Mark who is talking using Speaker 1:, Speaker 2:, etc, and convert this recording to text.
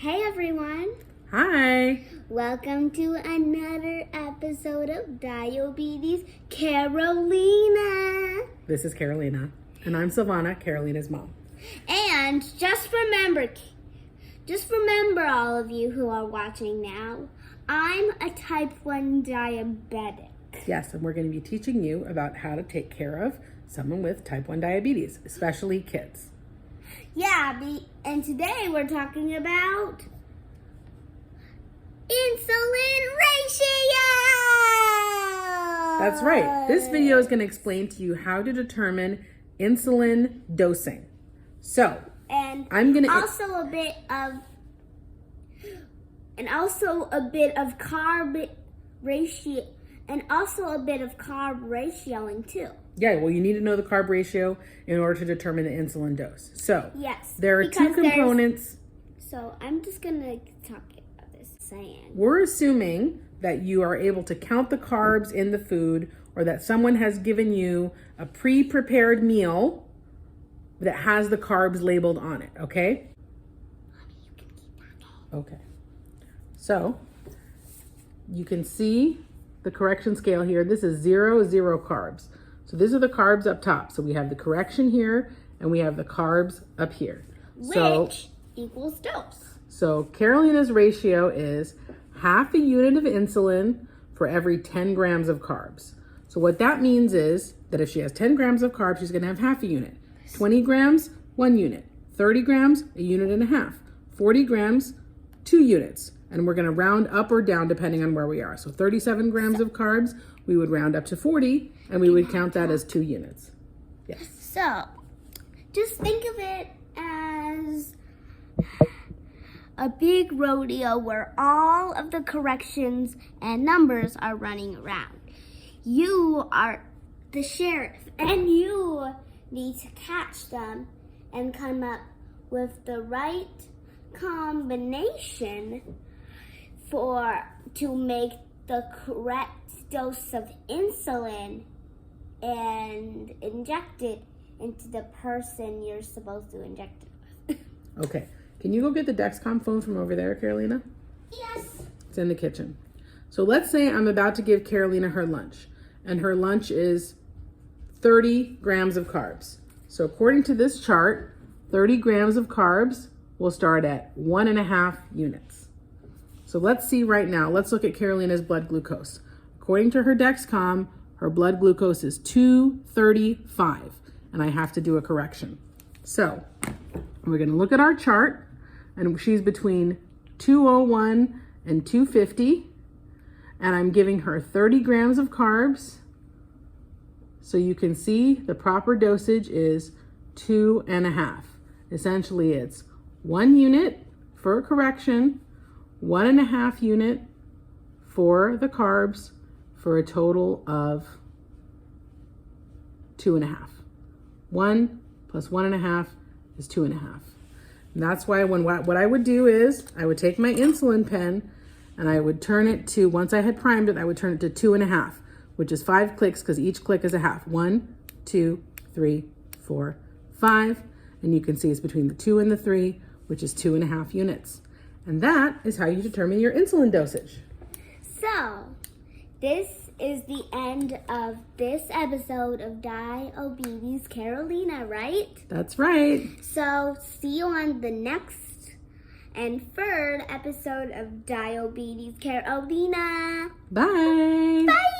Speaker 1: Hey everyone!
Speaker 2: Hi!
Speaker 1: Welcome to another episode of Diabetes Care-olina.
Speaker 2: This is Care-olina, and I'm Silvana, Care-olina's mom.
Speaker 1: And just remember all of you who are watching now, I'm a type 1 diabetic.
Speaker 2: Yes, and we're going to be teaching you about how to take care of someone with type 1 diabetes, especially kids.
Speaker 1: Yeah, and today we're talking about insulin ratio!
Speaker 2: That's right. This video is going to explain to you how to determine insulin dosing. So,
Speaker 1: And
Speaker 2: I'm going to
Speaker 1: also a bit of carb ratio, and also a bit of carb ratioing too.
Speaker 2: Yeah, well, you need to know the carb ratio in order to determine the insulin dose. So,
Speaker 1: Yes,
Speaker 2: there are two components.
Speaker 1: So I'm just gonna talk about this saying.
Speaker 2: We're assuming that you are able to count the carbs in the food, or that someone has given you a pre-prepared meal that has the carbs labeled on it, okay?
Speaker 1: Mommy, you can keep that.
Speaker 2: Okay. So, you can see the correction scale here. This is 0 carbs. So these are the carbs up top. So we have the correction here, and we have the carbs up here.
Speaker 1: Which equals dose.
Speaker 2: So Care-olina's ratio is half a unit of insulin for every 10 grams of carbs. So what that means is that if she has 10 grams of carbs, she's gonna have half a unit. 20 grams, 1 unit. 30 grams, a unit and a half. 40 grams, 2 units. And we're gonna round up or down depending on where we are. So 37 grams of carbs, we would round up to 40, and we would count that as 2 units. Yes.
Speaker 1: So, just think of it as a big rodeo where all of the corrections and numbers are running around. You are the sheriff, and you need to catch them and come up with the right combination to make the correct dose of insulin and inject it into the person you're supposed to inject it with.
Speaker 2: Okay. Can you go get the Dexcom phone from over there, Care-olina?
Speaker 1: Yes.
Speaker 2: It's in the kitchen. So let's say I'm about to give Care-olina her lunch, and her lunch is 30 grams of carbs. So according to this chart, 30 grams of carbs will start at 1.5 units. So let's see right now. Let's look at Care-olina's blood glucose. According to her Dexcom, her blood glucose is 235, and I have to do a correction. So we're going to look at our chart, and she's between 201 and 250, and I'm giving her 30 grams of carbs. So you can see the proper dosage is 2.5. Essentially, it's 1 unit for a correction, 1.5 unit for the carbs, for a total of 2.5. 1 plus 1.5 is 2.5. And that's why what I would do is I would take my insulin pen and I would turn it to, once I had primed it, I would turn it to 2.5, which is 5 clicks because each click is a half. 1, 2, 3, 4, 5. And you can see it's between the 2 and the 3, which is 2.5 units. And that is how you determine your insulin dosage.
Speaker 1: So, this is the end of this episode of Diabetes Care-olina, right?
Speaker 2: That's right.
Speaker 1: So, see you on the next and third episode of Diabetes Care-olina.
Speaker 2: Bye.
Speaker 1: Bye.